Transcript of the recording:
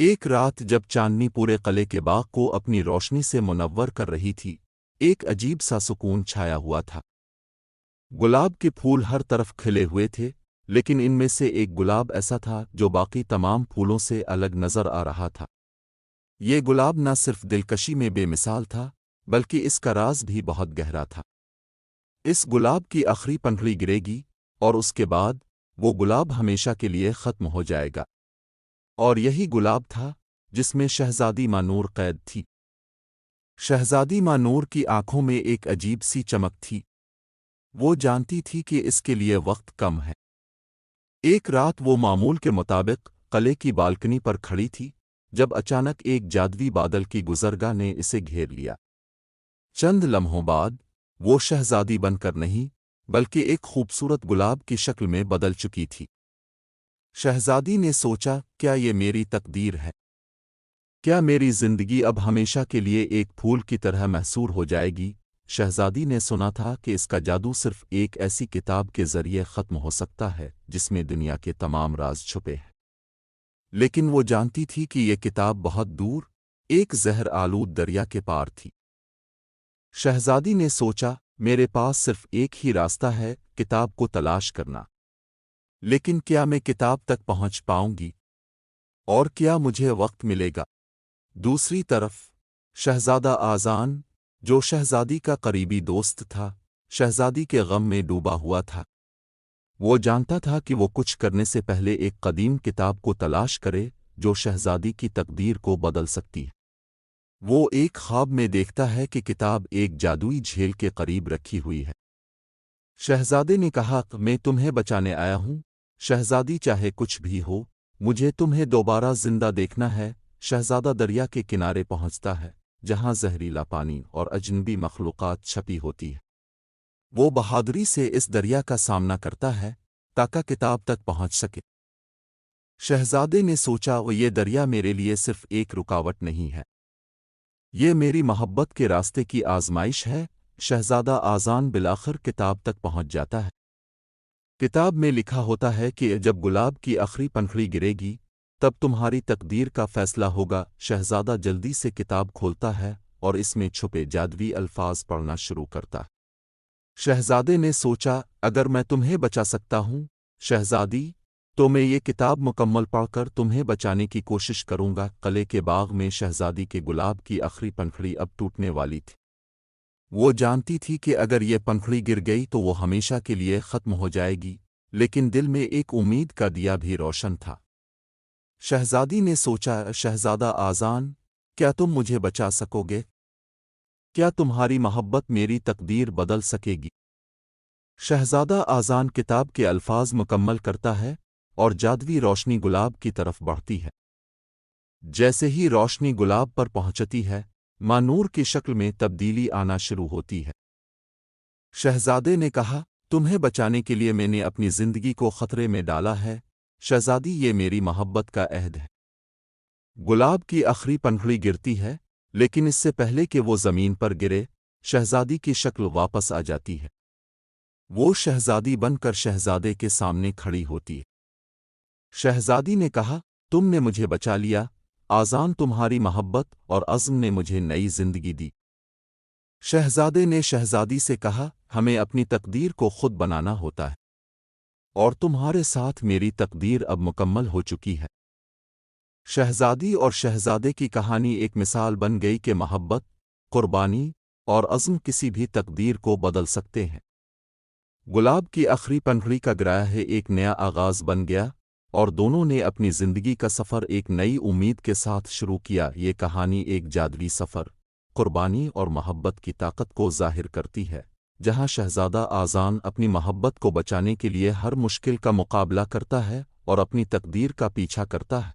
ایک رات جب چاندنی پورے قلعے کے باغ کو اپنی روشنی سے منور کر رہی تھی، ایک عجیب سا سکون چھایا ہوا تھا۔ گلاب کے پھول ہر طرف کھلے ہوئے تھے، لیکن ان میں سے ایک گلاب ایسا تھا جو باقی تمام پھولوں سے الگ نظر آ رہا تھا۔ یہ گلاب نہ صرف دلکشی میں بے مثال تھا، بلکہ اس کا راز بھی بہت گہرا تھا۔ اس گلاب کی آخری پنکھڑی گرے گی، اور اس کے بعد وہ گلاب ہمیشہ کے لیے ختم ہو جائے گا۔ اور یہی گلاب تھا جس میں شہزادی مانور قید تھی۔ شہزادی مانور کی آنکھوں میں ایک عجیب سی چمک تھی۔ وہ جانتی تھی کہ اس کے لیے وقت کم ہے۔ ایک رات وہ معمول کے مطابق قلعے کی بالکنی پر کھڑی تھی، جب اچانک ایک جادوی بادل کی گزرگاہ نے اسے گھیر لیا۔ چند لمحوں بعد وہ شہزادی بن کر نہیں، بلکہ ایک خوبصورت گلاب کی شکل میں بدل چکی تھی۔ شہزادی نے سوچا، کیا یہ میری تقدیر ہے؟ کیا میری زندگی اب ہمیشہ کے لیے ایک پھول کی طرح محصور ہو جائے گی؟ شہزادی نے سنا تھا کہ اس کا جادو صرف ایک ایسی کتاب کے ذریعے ختم ہو سکتا ہے جس میں دنیا کے تمام راز چھپے ہیں، لیکن وہ جانتی تھی کہ یہ کتاب بہت دور، ایک زہر آلود دریا کے پار تھی۔ شہزادی نے سوچا، میرے پاس صرف ایک ہی راستہ ہے، کتاب کو تلاش کرنا۔ لیکن کیا میں کتاب تک پہنچ پاؤں گی؟ اور کیا مجھے وقت ملے گا؟ دوسری طرف شہزادہ آذان، جو شہزادی کا قریبی دوست تھا، شہزادی کے غم میں ڈوبا ہوا تھا۔ وہ جانتا تھا کہ وہ کچھ کرنے سے پہلے ایک قدیم کتاب کو تلاش کرے جو شہزادی کی تقدیر کو بدل سکتی ہے۔ وہ ایک خواب میں دیکھتا ہے کہ کتاب ایک جادوئی جھیل کے قریب رکھی ہوئی ہے۔ شہزادے نے کہا، میں تمہیں بچانے آیا ہوں، شہزادی چاہے کچھ بھی ہو، مجھے تمہیں دوبارہ زندہ دیکھنا ہے۔ شہزادہ دریا کے کنارے پہنچتا ہے، جہاں زہریلا پانی اور اجنبی مخلوقات چھپی ہوتی ہے۔ وہ بہادری سے اس دریا کا سامنا کرتا ہے تاکہ کتاب تک پہنچ سکے۔ شہزادے نے سوچا، یہ دریا میرے لیے صرف ایک رکاوٹ نہیں ہے، یہ میری محبت کے راستے کی آزمائش ہے۔ شہزادہ آذان بالآخر کتاب تک پہنچ جاتا ہے۔ کتاب میں لکھا ہوتا ہے کہ جب گلاب کی آخری پنکھڑی گرے گی، تب تمہاری تقدیر کا فیصلہ ہوگا۔ شہزادہ جلدی سے کتاب کھولتا ہے اور اس میں چھپے جادوئی الفاظ پڑھنا شروع کرتا ہے۔ شہزادے نے سوچا، اگر میں تمہیں بچا سکتا ہوں شہزادی، تو میں یہ کتاب مکمل پڑھ کر تمہیں بچانے کی کوشش کروں گا۔ قلعے کے باغ میں شہزادی کے گلاب کی آخری پنکھڑی اب ٹوٹنے والی تھی۔ وہ جانتی تھی کہ اگر یہ پنکھڑی گر گئی تو وہ ہمیشہ کے لیے ختم ہو جائے گی، لیکن دل میں ایک امید کا دیا بھی روشن تھا۔ شہزادی نے سوچا، شہزادہ آذان، کیا تم مجھے بچا سکو گے؟ کیا تمہاری محبت میری تقدیر بدل سکے گی؟ شہزادہ آذان کتاب کے الفاظ مکمل کرتا ہے اور جادوی روشنی گلاب کی طرف بڑھتی ہے۔ جیسے ہی روشنی گلاب پر پہنچتی ہے، مانور کی شکل میں تبدیلی آنا شروع ہوتی ہے۔ شہزادے نے کہا، تمہیں بچانے کے لیے میں نے اپنی زندگی کو خطرے میں ڈالا ہے، شہزادی، یہ میری محبت کا عہد ہے۔ گلاب کی آخری پنکھڑی گرتی ہے، لیکن اس سے پہلے کہ وہ زمین پر گرے، شہزادی کی شکل واپس آ جاتی ہے۔ وہ شہزادی بن کر شہزادے کے سامنے کھڑی ہوتی ہے۔ شہزادی نے کہا، تم نے مجھے بچا لیا، آذان، تمہاری محبت اور عزم نے مجھے نئی زندگی دی۔ شہزادے نے شہزادی سے کہا، ہمیں اپنی تقدیر کو خود بنانا ہوتا ہے، اور تمہارے ساتھ میری تقدیر اب مکمل ہو چکی ہے۔ شہزادی اور شہزادے کی کہانی ایک مثال بن گئی کہ محبت، قربانی اور عزم کسی بھی تقدیر کو بدل سکتے ہیں۔ گلاب کی آخری پنکھڑی کا گرایا ہے ایک نیا آغاز بن گیا، اور دونوں نے اپنی زندگی کا سفر ایک نئی امید کے ساتھ شروع کیا۔ یہ کہانی ایک جادوئی سفر، قربانی اور محبت کی طاقت کو ظاہر کرتی ہے، جہاں شہزادہ آذان اپنی محبت کو بچانے کے لیے ہر مشکل کا مقابلہ کرتا ہے اور اپنی تقدیر کا پیچھا کرتا ہے۔